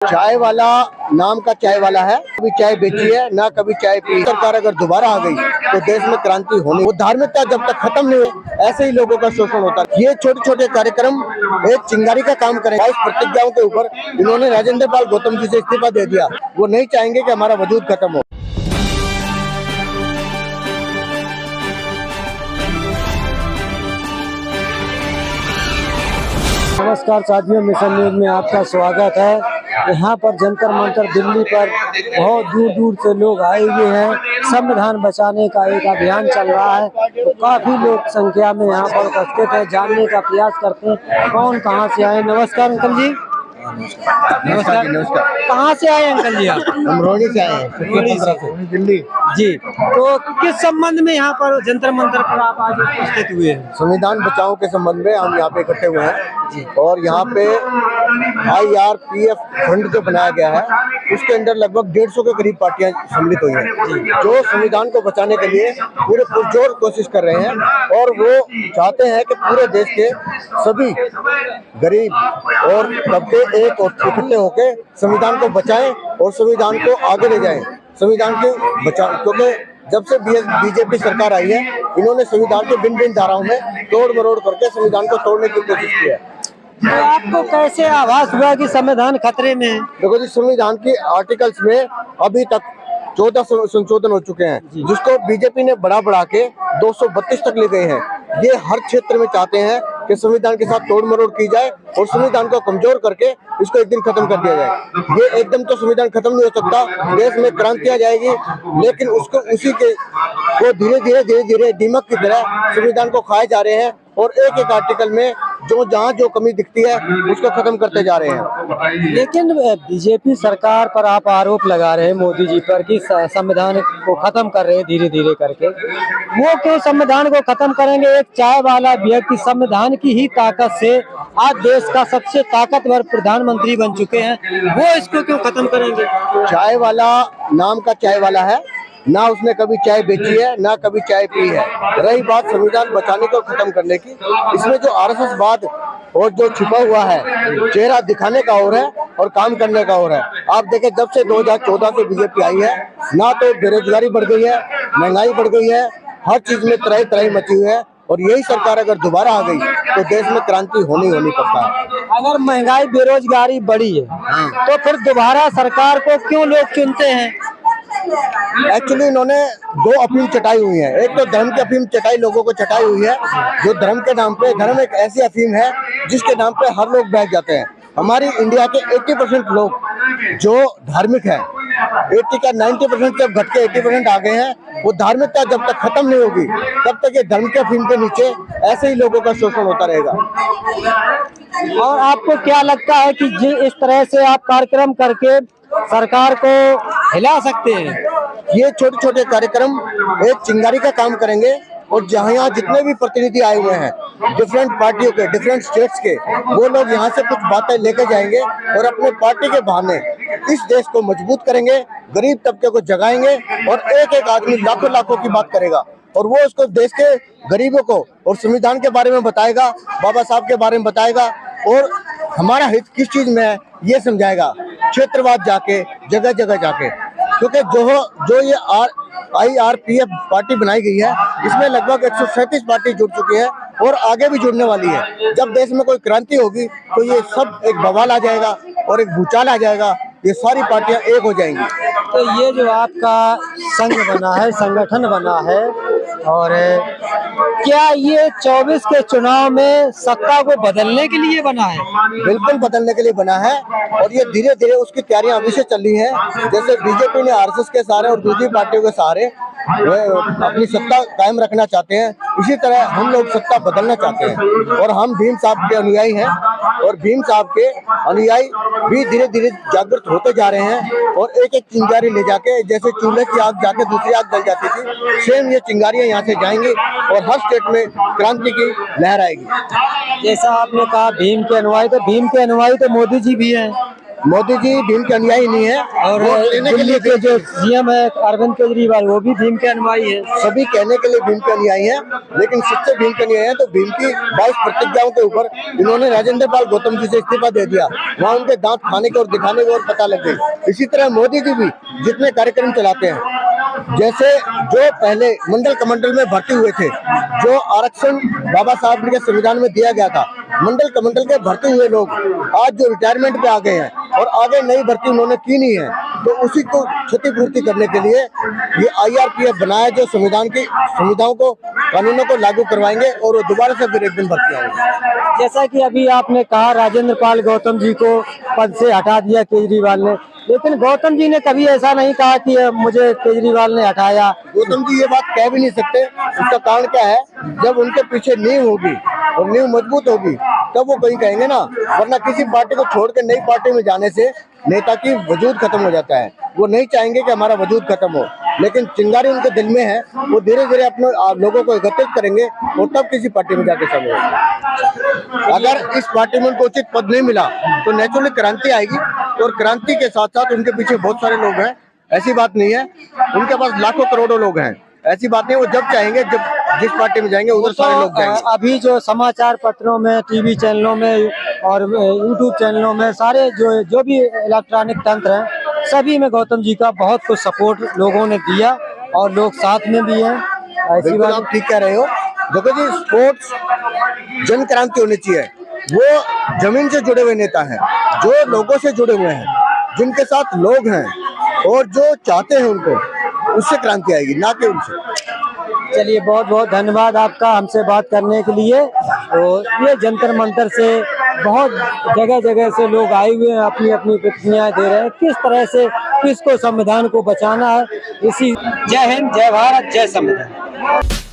चाय वाला नाम का चाय वाला है, कभी चाय बेची है ना कभी चाय पी। सरकार अगर दोबारा आ गई तो देश में क्रांति होनी। वो धार्मिकता जब तक खत्म नहीं हो ऐसे ही लोगों का शोषण होता है। ये छोटे छोटे कार्यक्रम एक चिंगारी का काम करें। 22 प्रतिज्ञाओं के ऊपर इन्होंने राजेंद्र पाल गौतम जी से इस्तीफा दे दिया। वो नहीं चाहेंगे कि हमारा वजूद खत्म हो। नमस्कार साथियों, मिशन न्यूज में आपका स्वागत है। यहाँ पर जंतर मंतर दिल्ली पर बहुत दूर दूर से लोग आए हुए हैं। संविधान बचाने का एक अभियान चल रहा है, तो काफी लोग संख्या में यहाँ पर उपस्थित है। जानने का प्रयास करते हैं कौन कहाँ से आए। नमस्कार अंकल जी। नमस्कार। कहाँ से आए अंकल जी आप? हम रोहनी से आए हैं, दिल्ली जी। तो किस संबंध में यहाँ पर जंतर मंतर पर आप आज उपस्थित हुए हैं? संविधान बचाओ के संबंध में हम यहाँ पे इकट्ठे हुए हैं और यहाँ पे IRPF फंड जो बनाया गया है उसके अंदर लगभग 150 के करीब पार्टियां सम्मिलित हुई हैं, जो संविधान को बचाने के लिए पूरे पुरजोर कोशिश कर रहे हैं। और वो चाहते हैं कि पूरे देश के सभी गरीब और तबके एक और इकट्ठे होकर संविधान को बचाएं और संविधान को आगे ले जाएं। संविधान के बचाव, क्योंकि जब से बीजेपी सरकार आई है इन्होंने संविधान के भिन्न भिन्न धाराओं में तोड़ मरोड़ करके संविधान को तोड़ने की कोशिश की है। तो आपको कैसे आभास हुआ कि संविधान खतरे में है? देखो जी, संविधान की आर्टिकल्स में अभी तक 14 संशोधन हो चुके हैं, जिसको बीजेपी ने बढ़ा के 232 तक ले गए हैं। ये हर क्षेत्र में चाहते हैं कि संविधान के साथ तोड़ मरोड़ की जाए और संविधान को कमजोर करके इसको एक दिन खत्म कर दिया जाए। ये एकदम तो संविधान खत्म नहीं हो सकता, देश में क्रांति आ जाएगी, लेकिन उसको उसी के वो धीरे धीरे दीमक की तरह संविधान को खाए जा रहे हैं और एक एक आर्टिकल में जहाँ जो कमी दिखती है उसको खत्म करते जा रहे हैं। लेकिन बीजेपी सरकार पर आप आरोप लगा रहे हैं मोदी जी पर कि संविधान को खत्म कर रहे हैं धीरे धीरे करके। वो क्यों संविधान को खत्म करेंगे? एक चाय वाला व्यक्ति संविधान की ही ताकत से आज देश का सबसे ताकतवर प्रधानमंत्री बन चुके हैं, वो इसको क्यों खत्म करेंगे? चाय वाला नाम का चाय वाला है, ना उसने कभी चाय बेची है ना कभी चाय पी है। रही बात संविधान बचाने को खत्म करने की, इसमें जो RSS वाद और जो छिपा हुआ है, चेहरा दिखाने का और है और काम करने का और है। आप देखें, जब से 2014 से बीजेपी आई है ना तो बेरोजगारी बढ़ गई है, महंगाई बढ़ गई है, हर चीज में तराई मची हुई है। और यही सरकार अगर दोबारा आ गई तो देश में क्रांति होनी पक्का है। अगर महंगाई बेरोजगारी बढ़ी है तो फिर दोबारा सरकार को क्यों लोग चुनते हैं? एक्चुअली इन्होंने दो अफीम चटाई हुई है। एक तो धर्म की अफीम चटाई लोगों को चटाई हुई है, जो धर्म के नाम पे, धर्म एक ऐसी अफीम है जिसके नाम पे हर लोग बैठ जाते हैं। हमारी इंडिया के 80% लोग जो धार्मिक है, 80 का 90% जब घट के 80% आ गए हैं। वो धार्मिकता जब तक खत्म नहीं होगी तब तक ये धर्म के अफीम के नीचे ऐसे ही लोगों का शोषण होता रहेगा। और आपको क्या लगता है कि इस तरह से आप कार्यक्रम करके सरकार को हिला सकते हैं? ये छोटे छोटे कार्यक्रम एक चिंगारी का काम करेंगे और यहाँ जितने भी प्रतिनिधि आए हुए हैं डिफरेंट पार्टियों के, डिफरेंट स्टेट्स के, वो लोग यहाँ से कुछ बातें लेके जाएंगे और अपने पार्टी के बहाने इस देश को मजबूत करेंगे, गरीब तबके को जगाएंगे और एक एक आदमी लाखों की बात करेगा और वो उसको देश के गरीबों को और संविधान के बारे में बताएगा, बाबा साहब के बारे में बताएगा और हमारा हित किस चीज में है ये समझाएगा, क्षेत्रवाद जाके, जगह जगह जाके। क्योंकि जो ये IRPF पार्टी बनाई गई है, इसमें लगभग 137 पार्टी जुड़ चुकी है और आगे भी जुड़ने वाली है। जब देश में कोई क्रांति होगी तो ये सब एक बवाल आ जाएगा और एक भूचाल आ जाएगा, ये सारी पार्टियां एक हो जाएंगी। तो ये जो आपका संघ बना है, संगठन बना है, और क्या ये 24 के चुनाव में सत्ता को बदलने के लिए बना है? बिल्कुल बदलने के लिए बना है और ये धीरे धीरे उसकी तैयारियां अभी से चल रही है। जैसे बीजेपी ने RSS के सहारे और दूसरी पार्टियों के सहारे अपनी सत्ता कायम रखना चाहते हैं, इसी तरह हम लोग सत्ता बदलना चाहते हैं। और हम भीम साहब के अनुयायी हैं और भीम साहब के अनुयायी भी धीरे धीरे जागृत होते जा रहे हैं और एक एक चिंगारी ले जाके, जैसे चूल्हे की आग जाके दूसरी आग जल जाती थी, सेम ये चिंगारियां यहाँ से जाएंगी और हर स्टेट में क्रांति की लहर आएगी। जैसा आपने कहा भीम के अनुयायी, तो भीम के अनुयायी तो मोदी जी भी हैं। मोदी जी भीम के अनुयायी नहीं है, और वोट लेने के दिल्ली लिए के जो सीएम है अरविंद केजरीवाल वो भी भीम के अनुयायी है। सभी कहने के लिए भीम के अनुयायी हैं, लेकिन सच्चे भीम के अनुयायी हैं तो भीम की 22 प्रतिज्ञाओं के ऊपर इन्होंने राजेंद्र पाल गौतम जी से इस्तीफा दे दिया, वहाँ उनके दांत खाने के और दिखाने के और पता लग गई। इसी तरह मोदी जी भी जितने कार्यक्रम चलाते हैं, जैसे जो पहले मंडल कमंडल में भर्ती हुए थे, जो आरक्षण बाबा साहब के संविधान में दिया गया था, मंडल कमंडल के भर्ती हुए लोग आज जो रिटायरमेंट पे आ गए हैं और आगे नई भर्ती उन्होंने की नहीं है, तो उसी को क्षतिपूर्ति करने के लिए ये IRPF बनाया, जो संविधान की संविधाओं को कानूनों को लागू करवाएंगे और वो दोबारा से फिर एक दिन भर्ती आएंगे। जैसा कि अभी आपने कहा राजेंद्र पाल गौतम जी को पद से हटा दिया केजरीवाल ने, लेकिन गौतम जी ने कभी ऐसा नहीं कहा कि मुझे केजरीवाल ने हटाया। गौतम जी ये बात कह भी नहीं सकते। उसका कारण क्या है, जब उनके पीछे नींव होगी और नींव मजबूत होगी तब वो कहीं कहेंगे ना, वरना किसी पार्टी को छोड़ के नई पार्टी में जाने से नेता की वजूद खत्म हो जाता है। वो नहीं चाहेंगे कि हमारा वजूद खत्म हो, लेकिन चिंगारी उनके दिल में है, वो धीरे धीरे अपने लोगों को एकत्रित करेंगे और तब किसी पार्टी में जाके शामिल होंगे। अगर इस पार्टी में उनको उचित पद नहीं मिला तो नेचुरली क्रांति आएगी, और क्रांति के साथ साथ उनके पीछे बहुत सारे लोग हैं, ऐसी बात नहीं है। उनके पास लाखों करोड़ों लोग हैं, ऐसी बात नहीं। वो जब चाहेंगे, जब जिस पार्टी में जाएंगे उधर सारे लोग जाएंगे। अभी जो समाचार पत्रों में, टीवी चैनलों में और यूट्यूब चैनलों में सारे जो भी इलेक्ट्रॉनिक तंत्र हैं, सभी में गौतम जी का बहुत कुछ सपोर्ट लोगों ने दिया और लोग साथ में भी हैं। ऐसी बिल्कुल बात आप ठीक कह रहे हो। देखो जी, स्पोर्ट्स जन क्रांति होनी चाहिए। वो जमीन से जुड़े हुए नेता हैं, जो लोगों से जुड़े हुए हैं, जिनके साथ लोग हैं और जो चाहते हैं उनको, उससे क्रांति आएगी, ना कि उनसे। चलिए, बहुत बहुत धन्यवाद आपका हमसे बात करने के लिए। और ये जंतर मंतर से बहुत जगह जगह से लोग आए हुए हैं, अपनी अपनी प्रतिक्रियाएं दे रहे हैं किस तरह से किसको संविधान को बचाना है। इसी जय हिंद, जय भारत, जय संविधान।